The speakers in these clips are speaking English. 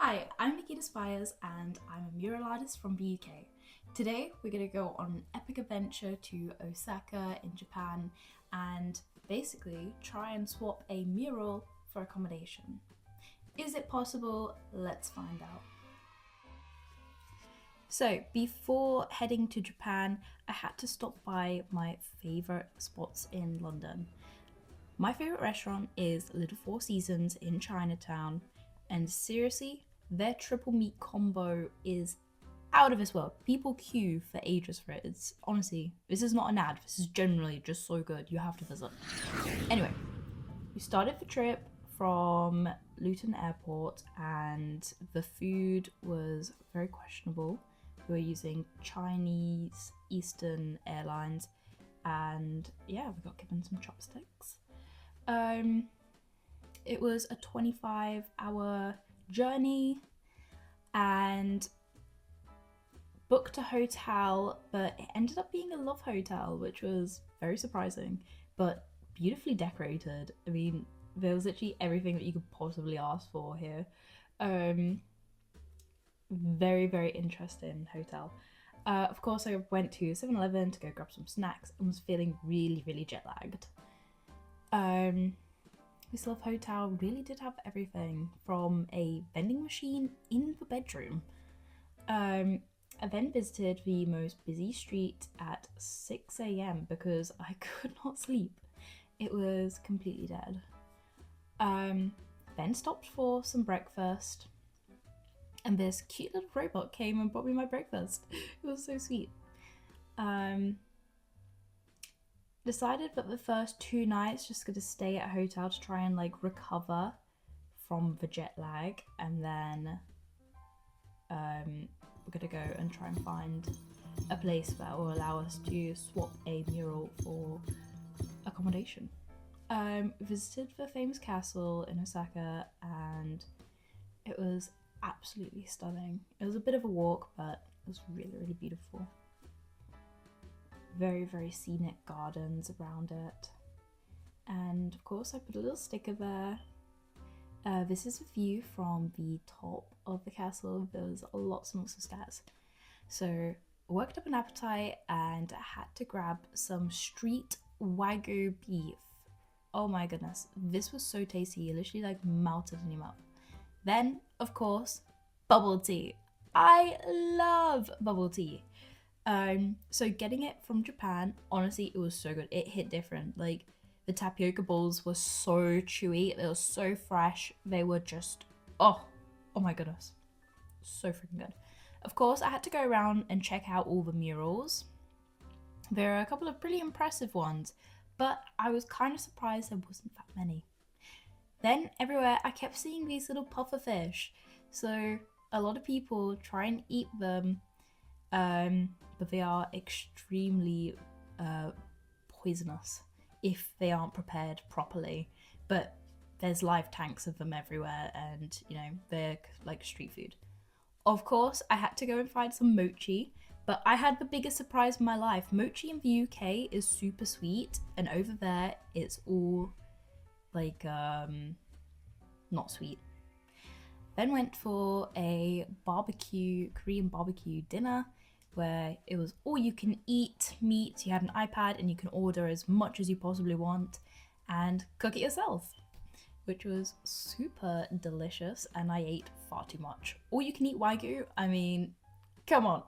Hi, I'm Nikita Spires and I'm a mural artist from the UK. Today we're going to go on an epic adventure to Osaka in Japan and basically try and swap a mural for accommodation. Is it possible? Let's find out. So, before heading to Japan, I had to stop by my favourite spots in London. My favourite restaurant is Little Four Seasons in Chinatown, and seriously, their triple meat combo is out of this world. People queue for ages for it. It's honestly, this is not an ad, this is generally just so good. You have to visit. Anyway, we started the trip from Luton Airport, and the food was very questionable. We were using Chinese Eastern Airlines, and yeah, we got given some chopsticks. It was a 25-hour journey and booked a hotel, but it ended up being a love hotel, which was very surprising, but beautifully decorated. I mean, there was literally everything that you could possibly ask for here. Very, very interesting hotel. Of course, I went to 7-Eleven to go grab some snacks and was feeling really, really jet lagged. This love hotel really did have everything from a vending machine in the bedroom. I then visited the most busy street at 6 a.m. because I could not sleep. It was completely dead. Then stopped for some breakfast, and this cute little robot came and brought me my breakfast. It was so sweet. Decided that the first 2 nights just gonna stay at a hotel to try and recover from the jet lag, and then we're gonna go and try and find a place that will allow us to swap a mural for accommodation. Visited the famous castle in Osaka, and it was absolutely stunning. It was a bit of a walk, but it was really, really beautiful. Very, very scenic gardens around it. And of course, I put a little sticker there. This is a view from the top of the castle. There's lots and lots of stairs. So I worked up an appetite and I had to grab some street wagyu beef. Oh my goodness, this was so tasty. It literally melted in your mouth. Then, of course, bubble tea. I love bubble tea. So getting it from Japan, honestly, it was so good. It hit different. The tapioca balls were so chewy. They were so fresh. They were just, oh my goodness. So freaking good. Of course, I had to go around and check out all the murals. There are a couple of pretty impressive ones, but I was kind of surprised there wasn't that many. Then everywhere, I kept seeing these little puffer fish. So a lot of people try and eat them, but they are extremely poisonous if they aren't prepared properly. But there's live tanks of them everywhere, and they're like street food. Of course, I had to go and find some mochi, but I had the biggest surprise of my life. Mochi in the UK is super sweet, and over there it's all not sweet. Then went for a Korean barbecue dinner, where it was all you can eat meat. You had an iPad and you can order as much as you possibly want and cook it yourself, which was super delicious, and I ate far too much. All you can eat wagyu, I mean, come on.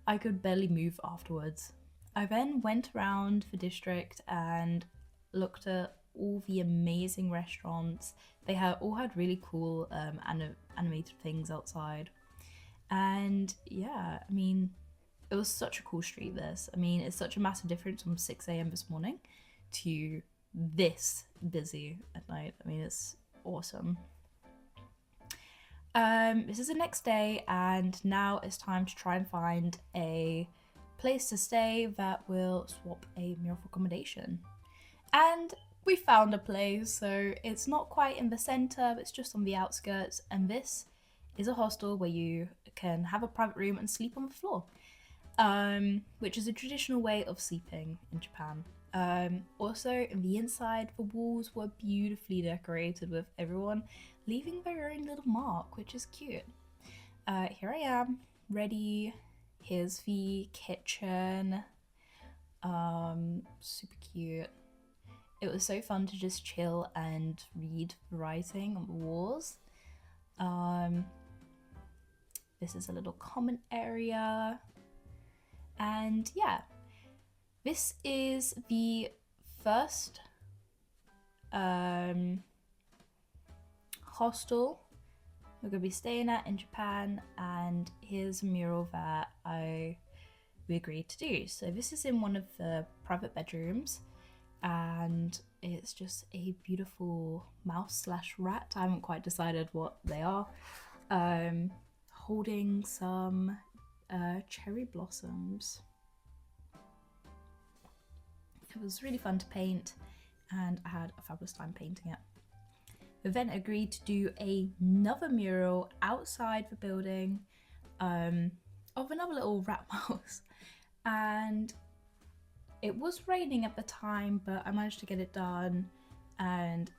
I could barely move afterwards. I then went around the district and looked at all the amazing restaurants. They all had really cool animated things outside. And yeah, I mean, it was such a cool street, this. I mean, it's such a massive difference from 6 a.m. this morning to this busy at night. I mean, it's awesome. This is the next day, and now it's time to try and find a place to stay that will swap a mural for accommodation. And we found a place, so it's not quite in the centre, it's just on the outskirts, and this is a hostel where you can have a private room and sleep on the floor, which is a traditional way of sleeping in Japan. Also, in the inside, the walls were beautifully decorated with everyone leaving their own little mark, which is cute. Here I am, ready. Here's the kitchen. Super cute. It was so fun to just chill and read the writing on the walls. This is a little common area. And yeah, this is the first hostel we're gonna be staying at in Japan, and here's a mural that we agreed to do. So this is in one of the private bedrooms, and it's just a beautiful mouse / rat. I haven't quite decided what they are. Holding some cherry blossoms. It was really fun to paint, and I had a fabulous time painting it. We then agreed to do another mural outside the building of another little rat mouse, and it was raining at the time, but I managed to get it done, and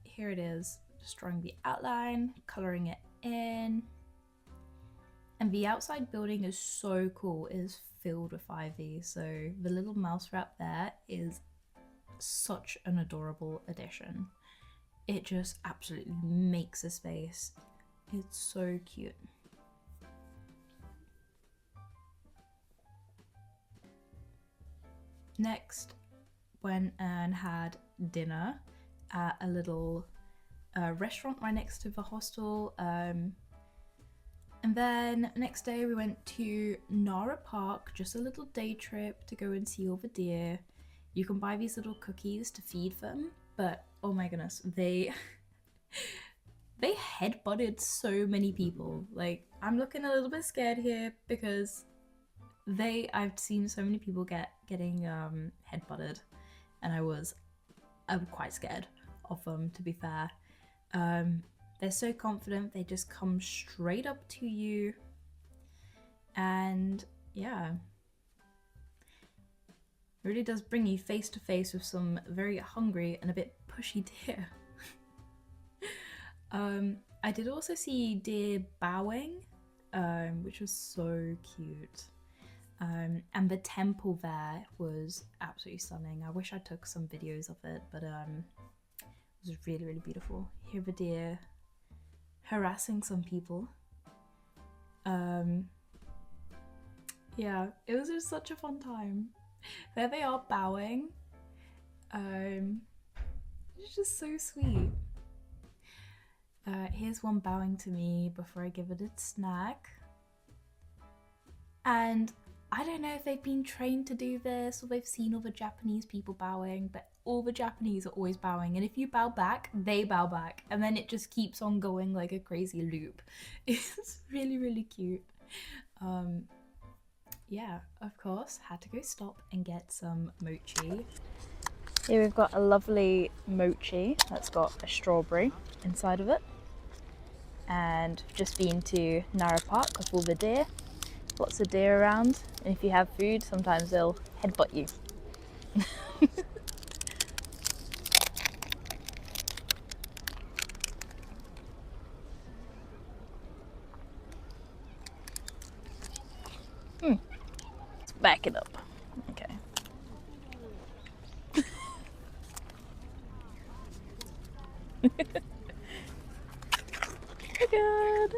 here it is, just drawing the outline, colouring it in. And the outside building is so cool. It is filled with ivy, so the little mouse rat there is such an adorable addition. It just absolutely makes a space. It's so cute. Next, went and had dinner at a little restaurant right next to the hostel. And then next day we went to Nara Park, just a little day trip to go and see all the deer. You can buy these little cookies to feed them, but oh my goodness, they headbutted so many people. Like, I'm looking a little bit scared here because I've seen so many people getting headbutted, and I'm quite scared of them, to be fair. They're so confident, they just come straight up to you, and yeah, it really does bring you face to face with some very hungry and a bit pushy deer. I did also see deer bowing, which was so cute. And the temple there was absolutely stunning. I wish I took some videos of it, but it was really, really beautiful. Here the deer harassing some people. Yeah, it was just such a fun time. There they are bowing. It's just so sweet. Here's one bowing to me before I give it its snack. And I don't know if they've been trained to do this or they've seen all the Japanese people bowing, but all the Japanese are always bowing, and if you bow back, they bow back, and then it just keeps on going like a crazy loop. It's really, really cute. Yeah, of course, had to go stop and get some mochi. Here we've got a lovely mochi that's got a strawberry inside of it. And just been to Nara Park with all the deer. Lots of deer around, and if you have food, sometimes they'll headbutt you. Let's back it up. Okay. Oh God.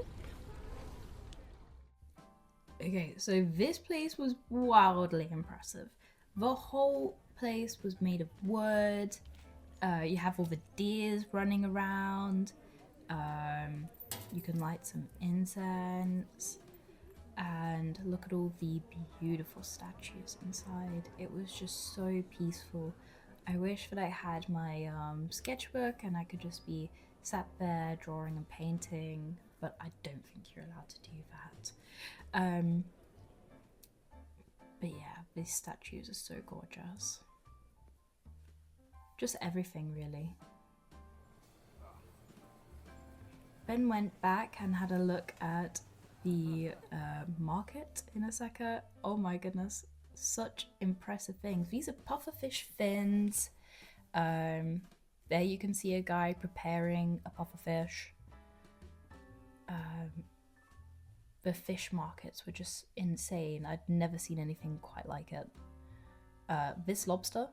Okay, so this place was wildly impressive. The whole place was made of wood. You have all the deers running around. You can light some incense. And look at all the beautiful statues inside. It was just so peaceful. I wish that I had my sketchbook and I could just be sat there drawing and painting, but I don't think you're allowed to do that. But yeah, these statues are so gorgeous. Just everything, really. Then went back and had a look at the market in Osaka. Oh my goodness, such impressive things. These are pufferfish fins. There you can see a guy preparing a pufferfish. the fish markets were just insane. I'd never seen anything quite like it. This lobster,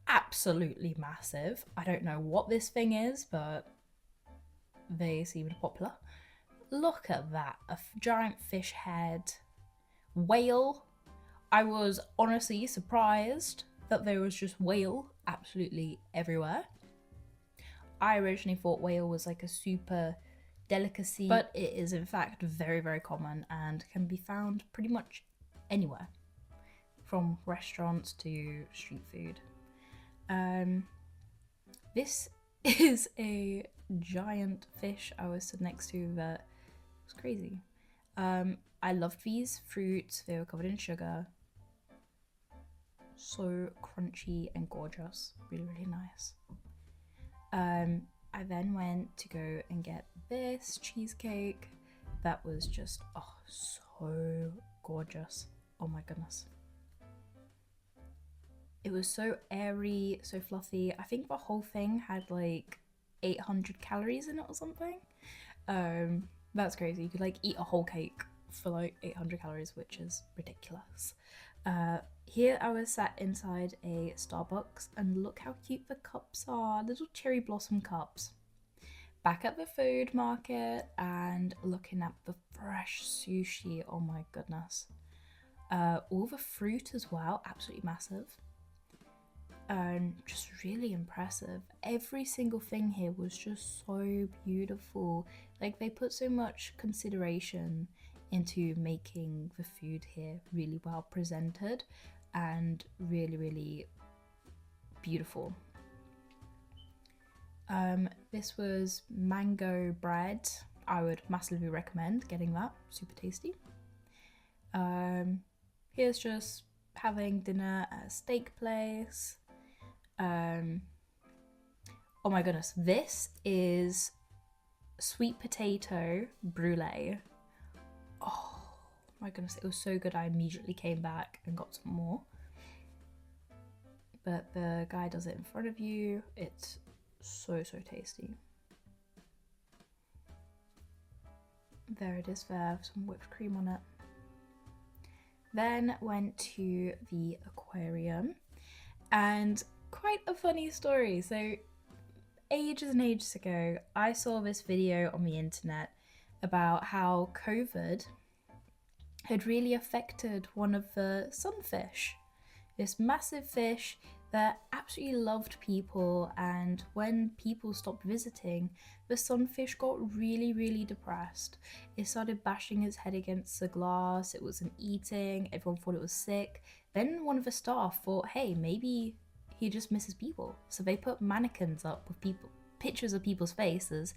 absolutely massive. I don't know what this thing is, but they seemed popular. Look at that, a giant fish head. Whale. I was honestly surprised that there was just whale absolutely everywhere. I originally thought whale was like a super delicacy, but it is in fact very, very common and can be found pretty much anywhere, from restaurants to street food. This is a giant fish I was stood next to that was crazy. I loved these fruits. They were covered in sugar. So crunchy and gorgeous. Really, really nice. I then went to go and get this cheesecake that was just, oh, so gorgeous. Oh my goodness. It was so airy, so fluffy. I think the whole thing had like 800 calories in it or something. That's crazy. You could like eat a whole cake for like 800 calories, which is ridiculous. Here I was sat inside a Starbucks, and look how cute the cups are, little cherry blossom cups. Back at the food market and looking at the fresh sushi, oh my goodness. All the fruit as well, absolutely massive. Just really impressive. Every single thing here was just so beautiful. Like, they put so much consideration into making the food here really well presented and really, really beautiful. This was mango bread. I would massively recommend getting that, super tasty. Here's just having dinner at a steak place. Oh my goodness, this is sweet potato brulee. Oh my goodness, it was so good. I immediately came back and got some more. But the guy does it in front of you. It's so, so tasty. There it is there, some whipped cream on it. Then went to the aquarium, and quite a funny story. So ages and ages ago, I saw this video on the internet about how COVID had really affected one of the sunfish. This massive fish that absolutely loved people, and when people stopped visiting, the sunfish got really, really depressed. It started bashing its head against the glass, it wasn't eating, everyone thought it was sick. Then one of the staff thought, hey, maybe he just misses people. So they put mannequins up with pictures of people's faces,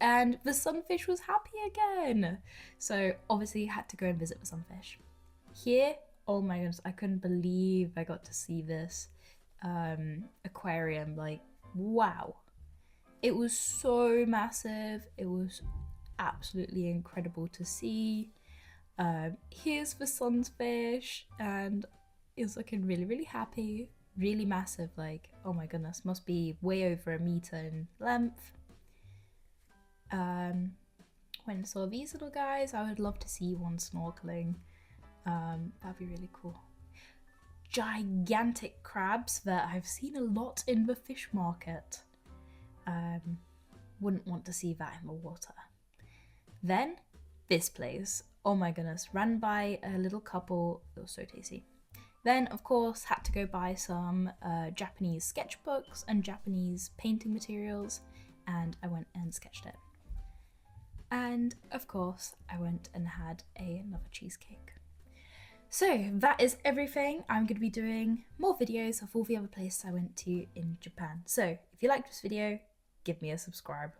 and the sunfish was happy again. So obviously had to go and visit the sunfish. Here, oh my goodness, I couldn't believe I got to see this aquarium. Like, wow. It was so massive. It was absolutely incredible to see. Here's the sunfish, and it's looking really, really happy. Really massive, like, oh my goodness, must be way over 1 meter in length. When I saw these little guys, I would love to see one snorkeling. That'd be really cool. Gigantic crabs that I've seen a lot in the fish market. Wouldn't want to see that in the water. Then this place, oh my goodness, ran by a little couple. It was so tasty. Then of course had to go buy some Japanese sketchbooks and Japanese painting materials, and I went and sketched it. And of course I went and had another cheesecake. So that is everything. I'm going to be doing more videos of all the other places I went to in Japan. So if you liked this video, give me a subscribe.